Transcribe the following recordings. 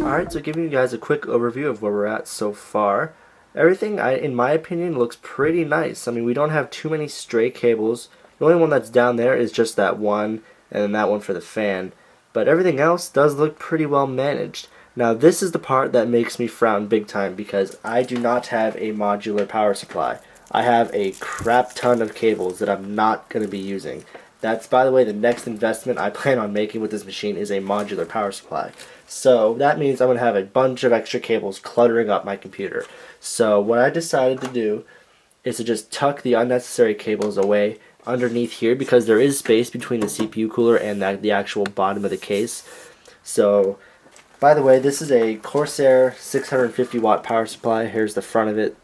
Alright, so giving you guys a quick overview of where we're at so far. Everything, in my opinion, looks pretty nice. I mean, we don't have too many stray cables. The only one that's down there is just that one, and then that one for the fan. But everything else does look pretty well managed. Now, this is the part that makes me frown big time because I do not have a modular power supply. I have a crap ton of cables that I'm not going to be using. That's, by the way, the next investment I plan on making with this machine is a modular power supply. So that means I'm going to have a bunch of extra cables cluttering up my computer. So what I decided to do is to just tuck the unnecessary cables away underneath here because there is space between the CPU cooler and the actual bottom of the case. So, by the way, this is a Corsair 650 watt power supply. Here's the front of it.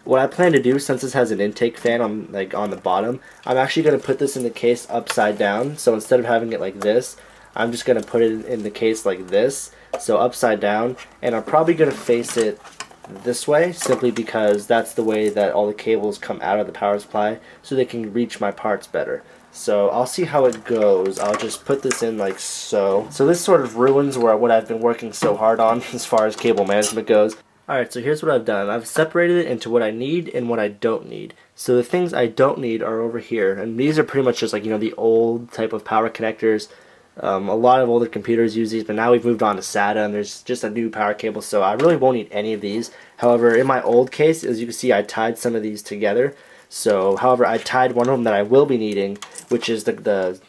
What I plan to do, since this has an intake fan on the bottom, I'm actually going to put this in the case upside down. So instead of having it like this, I'm just going to put it in the case like this, so upside down, and I'm probably going to face it this way simply because that's the way that all the cables come out of the power supply so they can reach my parts better. So I'll see how it goes. I'll just put this in like so. So this sort of ruins what I've been working so hard on as far as cable management goes. Alright, so here's what I've done. I've separated it into what I need and what I don't need. So the things I don't need are over here, and these are pretty much just like, the old type of power connectors. A lot of older computers use these, but now we've moved on to SATA and there's just a new power cable, so I really won't need any of these. However, in my old case, as you can see, I tied some of these together. So, however, I tied one of them that I will be needing, which is the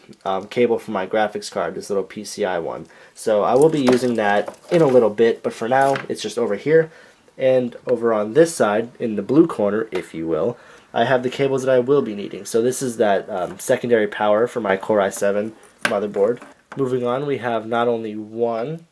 cable for my graphics card, this little PCI one. So I will be using that in a little bit, but for now, it's just over here. And over on this side, in the blue corner, if you will, I have the cables that I will be needing. So this is that secondary power for my Core i7 motherboard. Moving on, we have not only one,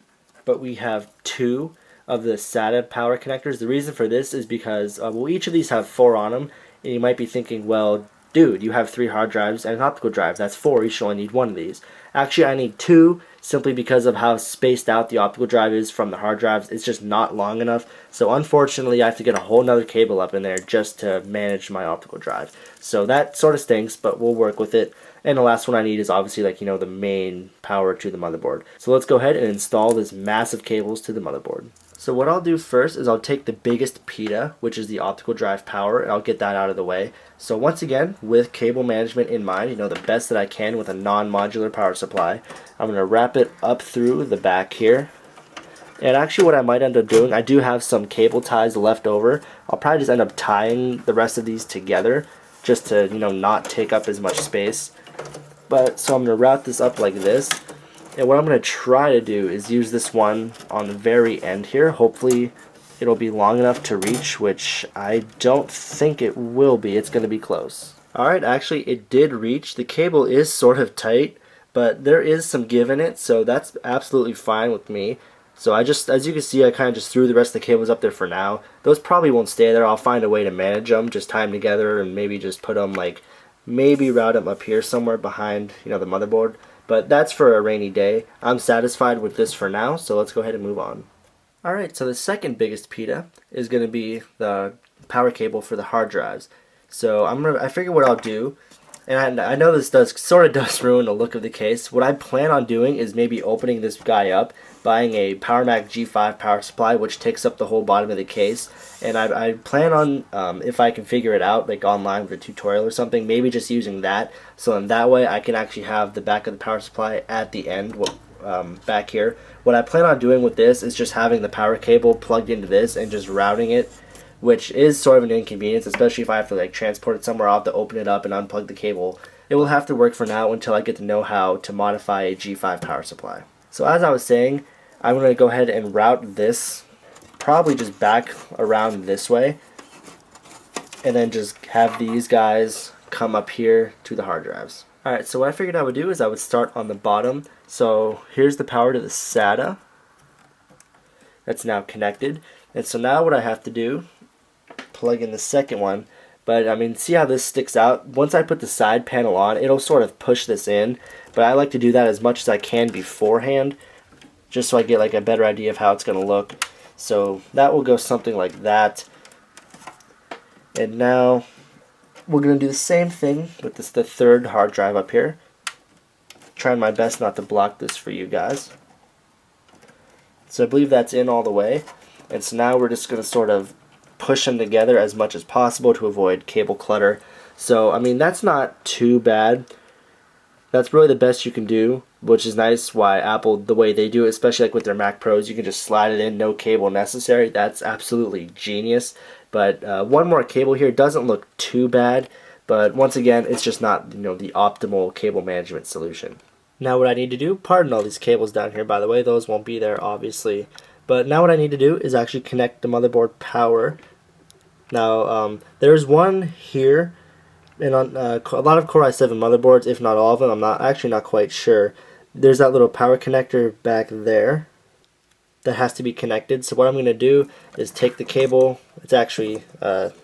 but we have two of the SATA power connectors. The reason for this is because, well, each of these have 4 on them, and you might be thinking, well, dude, you have 3 hard drives and an optical drive. That's 4. You should only need one of these. Actually, I need 2 simply because of how spaced out the optical drive is from the hard drives. It's just not long enough. So unfortunately, I have to get a whole nother cable up in there just to manage my optical drive. So that sort of stinks, but we'll work with it. And the last one I need is obviously the main power to the motherboard. So let's go ahead and install this massive cables to the motherboard. So what I'll do first is I'll take the biggest PITA, which is the optical drive power, and I'll get that out of the way. So once again, with cable management in mind, the best that I can with a non-modular power supply, I'm going to wrap it up through the back here. And actually what I might end up doing, I do have some cable ties left over. I'll probably just end up tying the rest of these together just to, not take up as much space. But so I'm going to route this up like this. And what I'm going to try to do is use this one on the very end here. Hopefully it'll be long enough to reach, which I don't think it will be. It's going to be close. Alright, actually it did reach. The cable is sort of tight, but there is some give in it, so that's absolutely fine with me. So as you can see, I kind of just threw the rest of the cables up there for now. Those probably won't stay there. I'll find a way to manage them, just tie them together and maybe just put them maybe route them up here somewhere behind, the motherboard. But that's for a rainy day. I'm satisfied with this for now, so let's go ahead and move on. Alright, so the second biggest PITA is going to be the power cable for the hard drives. So I figure what I'll do, and I know this sort of does ruin the look of the case. What I plan on doing is maybe opening this guy up, buying a PowerMac G5 power supply, which takes up the whole bottom of the case. And I plan on, if I can figure it out, online with a tutorial or something, maybe just using that. So in that way, I can actually have the back of the power supply at the end, back here. What I plan on doing with this is just having the power cable plugged into this and just routing it, which is sort of an inconvenience, especially if I have to transport it somewhere. I'll have to open it up and unplug the cable. It will have to work for now until I get to know how to modify a G5 power supply. So as I was saying, I'm going to go ahead and route this probably just back around this way, and then just have these guys come up here to the hard drives. Alright, so what I figured I would do is I would start on the bottom. So here's the power to the SATA. That's now connected. And so now what I have to do, plug in the second one. But I mean, see how this sticks out? Once I put the side panel on, it'll sort of push this in. But I like to do that as much as I can beforehand, just so I get a better idea of how it's going to look. So that will go something like that. And now we're going to do the same thing with the third hard drive up here. trying my best not to block this for you guys. So I believe that's in all the way. And so now we're just going to sort of push them together as much as possible to avoid cable clutter. So, I mean, that's not too bad. That's really the best you can do, which is nice why Apple, the way they do it, especially like with their Mac Pros, you can just slide it in, no cable necessary. That's absolutely genius. But one more cable here doesn't look too bad, but once again, it's just not, the optimal cable management solution. Now what I need to do, pardon all these cables down here by the way, those won't be there obviously, but now what I need to do is actually connect the motherboard power. Now there's one here, and on a lot of Core i7 motherboards, if not all of them, I'm not quite sure. There's that little power connector back there that has to be connected. So what I'm going to do is take the cable. It's actually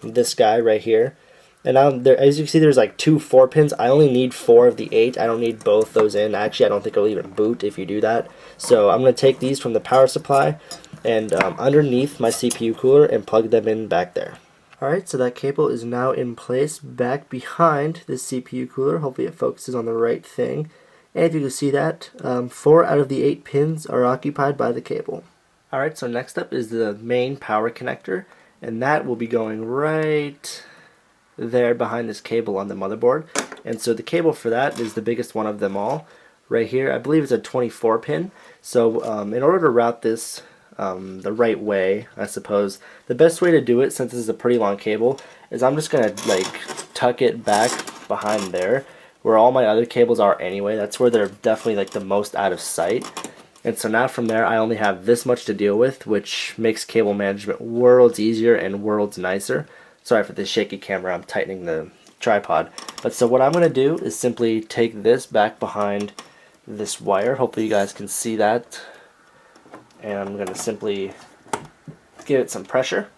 this guy right here. And now, as you can see, there's like 2 4-pins. I only need 4 of the 8. I don't need both those in. Actually, I don't think it'll even boot if you do that. So I'm going to take these from the power supply and underneath my CPU cooler and plug them in back there. Alright, so that cable is now in place back behind the CPU cooler. Hopefully it focuses on the right thing. And if you can see that, 4 out of the 8 pins are occupied by the cable. Alright, so next up is the main power connector, and that will be going right there behind this cable on the motherboard. And so the cable for that is the biggest one of them all. Right here, I believe it's a 24 pin. So in order to route this the right way, I suppose, the best way to do it, since this is a pretty long cable, is I'm just going to like tuck it back behind there, where all my other cables are anyway. That's where they're definitely like the most out of sight. And so now from there I only have this much to deal with, which makes cable management worlds easier and worlds nicer. Sorry for the shaky camera, I'm tightening the tripod. But so what I'm going to do is simply take this back behind this wire. Hopefully you guys can see that. And I'm going to simply give it some pressure.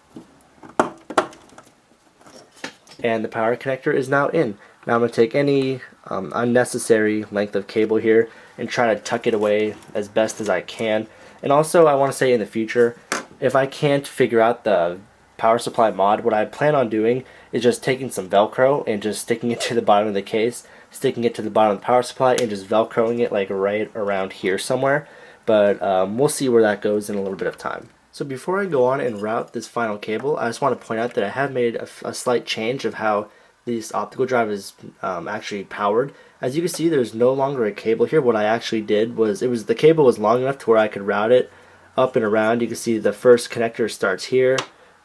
And the power connector is now in. Now I'm going to take any unnecessary length of cable here and try to tuck it away as best as I can. And also I want to say in the future, if I can't figure out the power supply mod, what I plan on doing is just taking some Velcro and just sticking it to the bottom of the case, sticking it to the bottom of the power supply, and just Velcroing it like right around here somewhere. But we'll see where that goes in a little bit of time. So before I go on and route this final cable, I just want to point out that I have made a slight change of how this optical drive is actually powered. As you can see, there's no longer a cable here. What I actually did was, the cable was long enough to where I could route it up and around. You can see the first connector starts here,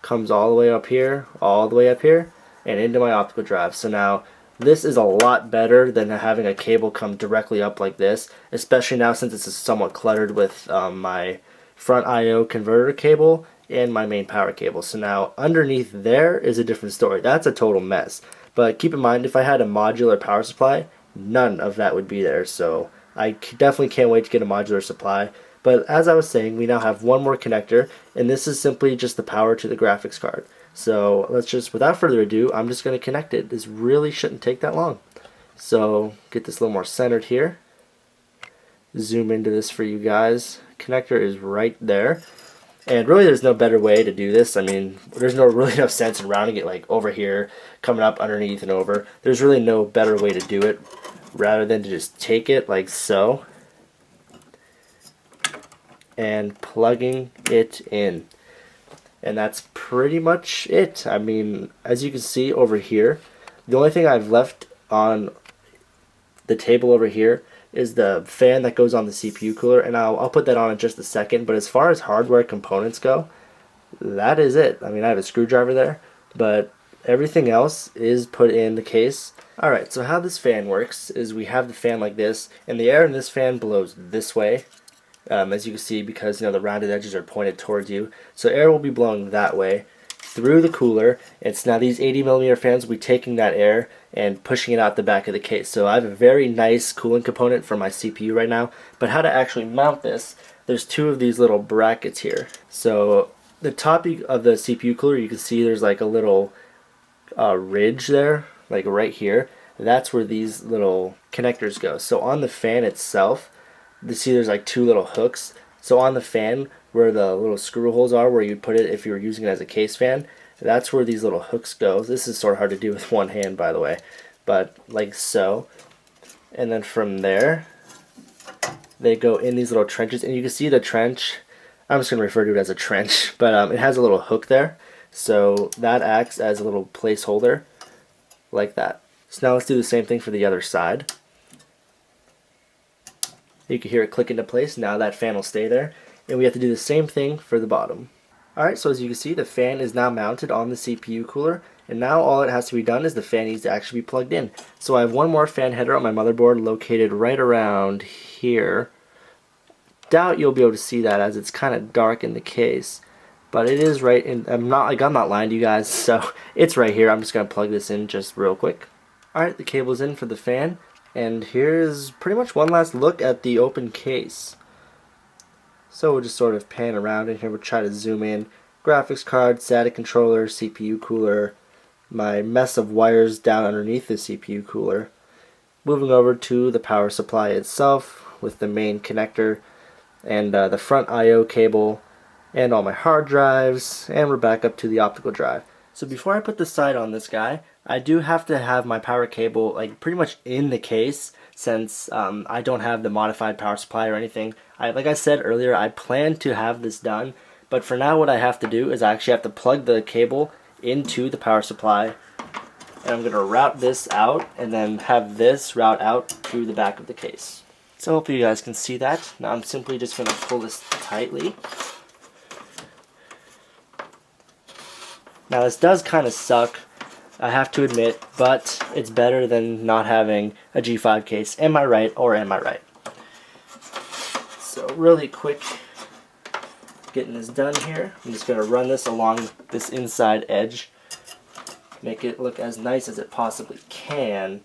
comes all the way up here, all the way up here, and into my optical drive. So now this is a lot better than having a cable come directly up like this, especially now since this is somewhat cluttered with my front I/O converter cable and my main power cable. So now underneath there is a different story. That's a total mess. But keep in mind, if I had a modular power supply, none of that would be there. So I definitely can't wait to get a modular supply. But as I was saying, we now have one more connector, and this is simply just the power to the graphics card. So let's just, without further ado, I'm just going to connect it. This really shouldn't take that long. So get this a little more centered here. Zoom into this for you guys. Connector is right there. And really there's no better way to do this. I mean, there's really no sense in rounding it like over here, coming up underneath and over. There's really no better way to do it rather than to just take it like so and plugging it in. And that's pretty much it. I mean, as you can see over here, the only thing I've left on the table over here is the fan that goes on the CPU cooler, and I'll put that on in just a second. But as far as hardware components go, that is it. I mean, I have a screwdriver there, but everything else is put in the case. Alright, so how this fan works is we have the fan like this, and the air in this fan blows this way. As you can see, because the rounded edges are pointed towards you, so air will be blowing that way through the cooler. It's now these 80mm fans will be taking that air and pushing it out the back of the case. So I have a very nice cooling component for my CPU right now. But how to actually mount this, there's 2 of these little brackets here. So the top of the CPU cooler, you can see there's like a little ridge there, like right here. That's where these little connectors go. So on the fan itself, you see there's like 2 little hooks. So on the fan, where the little screw holes are, where you put it if you were using it as a case fan, that's where these little hooks go. This is sort of hard to do with one hand, by the way, but like so. And then from there, They go in these little trenches, and you can see the trench. I'm just going to refer to it as a trench, but it has a little hook there, so that acts as a little placeholder like that. So now let's do the same thing for the other side. You can hear it click into place. Now that fan will stay there, and we have to do the same thing for the bottom. Alright, so as you can see, the fan is now mounted on the CPU cooler, and now all it has to be done is the fan needs to actually be plugged in. So I have one more fan header on my motherboard located right around here. Doubt you'll be able to see that as it's kind of dark in the case, but it is right in. I'm not lying to you guys, so it's right here. I'm just gonna plug this in just real quick. Alright, the cable's in for the fan, and here's pretty much one last look at the open case. So we'll just sort of pan around in here. We'll try to zoom in. Graphics card, SATA controller, CPU cooler, my mess of wires down underneath the CPU cooler. Moving over to the power supply itself with the main connector and the front I/O cable and all my hard drives, and we're back up to the optical drive. So before I put the side on this guy, I do have to have my power cable like pretty much in the case, since I don't have the modified power supply or anything. Like I said earlier, I plan to have this done, but for now what I have to do is I actually have to plug the cable into the power supply, and I'm going to route this out and then have this route out through the back of the case. So hopefully you guys can see that. Now I'm simply just going to pull this tightly. Now this does kind of suck, I have to admit, but it's better than not having a G5 case. Am I right, or am I right? So really quick, getting this done here. I'm just going to run this along this inside edge, make it look as nice as it possibly can.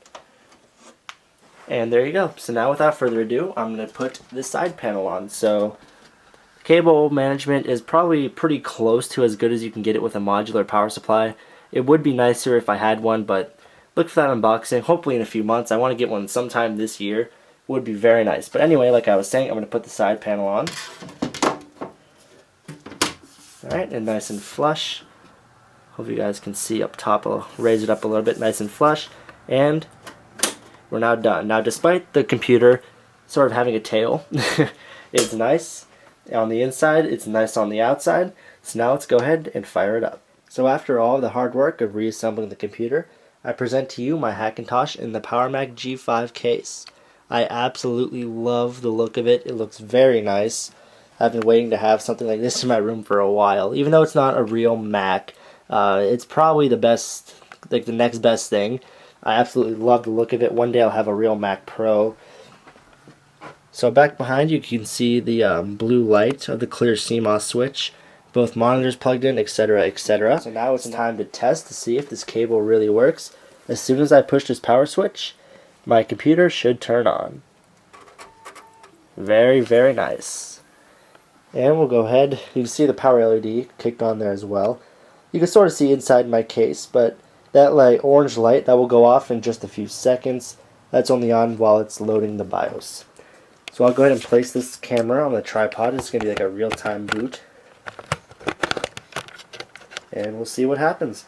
And there you go. So now without further ado, I'm going to put this side panel on. So cable management is probably pretty close to as good as you can get it with a modular power supply. It would be nicer if I had one, but look for that unboxing hopefully in a few months. I want to get one sometime this year. Would be very nice. But anyway, like I was saying, I'm going to put the side panel on. Alright, and nice and flush. Hope you guys can see up top. I'll raise it up a little bit, nice and flush. And we're now done. Now despite the computer sort of having a tail, it's nice on the inside, it's nice on the outside. So now let's go ahead and fire it up. So after all the hard work of reassembling the computer, I present to you my Hackintosh in the PowerMac G5 case. I absolutely love the look of it. It looks very nice. I've been waiting to have something like this in my room for a while. Even though it's not a real Mac, it's probably the best, like the next best thing. I absolutely love the look of it. One day I'll have a real Mac Pro. So back behind you can see the blue light of the clear CMOS switch. Both monitors plugged in, etc., etc. So now it's time to test to see if this cable really works. As soon as I push this power switch, my computer should turn on. Very, very nice. And we'll go ahead, you can see the power LED kicked on there as well. You can sort of see inside my case, but that orange light, that will go off in just a few seconds. That's only on while it's loading the BIOS. So I'll go ahead and place this camera on the tripod. It's going to be like a real-time boot. And we'll see what happens.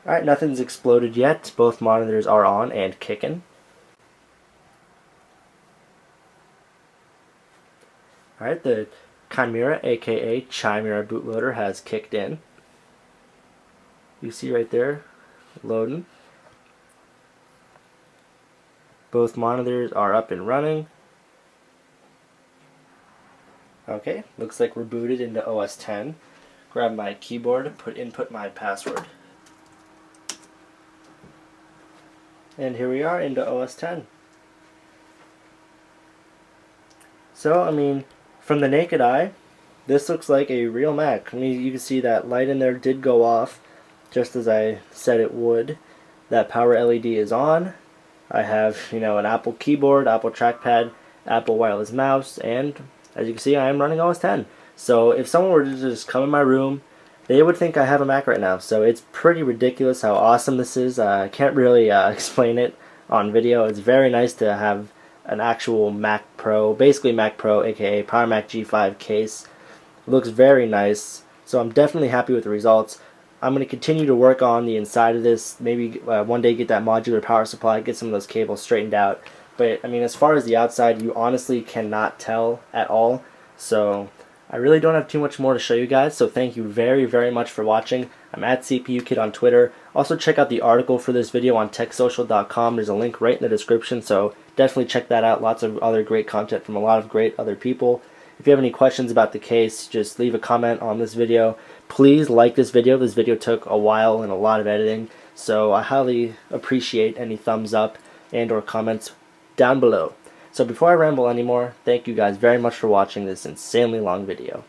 Alright, nothing's exploded yet. Both monitors are on and kicking. Alright, the Chimera, aka Chimera bootloader, has kicked in. You see right there, loading. Both monitors are up and running. Okay, looks like we're booted into OS 10. Grab my keyboard, input my password. And here we are into OS 10. So, I mean, from the naked eye, this looks like a real Mac. I mean, you can see that light in there did go off, just as I said it would. That power LED is on. I have, an Apple keyboard, Apple trackpad, Apple wireless mouse, and as you can see, I am running OS 10. So if someone were to just come in my room, they would think I have a Mac right now. So it's pretty ridiculous how awesome this is. I can't really explain it on video. It's very nice to have an actual Mac Pro, basically Mac Pro, aka PowerMac G5 case. It looks very nice. So I'm definitely happy with the results. I'm going to continue to work on the inside of this. Maybe one day get that modular power supply, get some of those cables straightened out. But I mean, as far as the outside, you honestly cannot tell at all. So I really don't have too much more to show you guys. So thank you very, very much for watching. I'm at CPU Kid on Twitter. Also check out the article for this video on techsocial.com. There's a link right in the description, so definitely check that out. Lots of other great content from a lot of great other people. If you have any questions about the case, just leave a comment on this video. Please like this video. This video took a while and a lot of editing, so I highly appreciate any thumbs up and or comments down below. So before I ramble anymore, thank you guys very much for watching this insanely long video.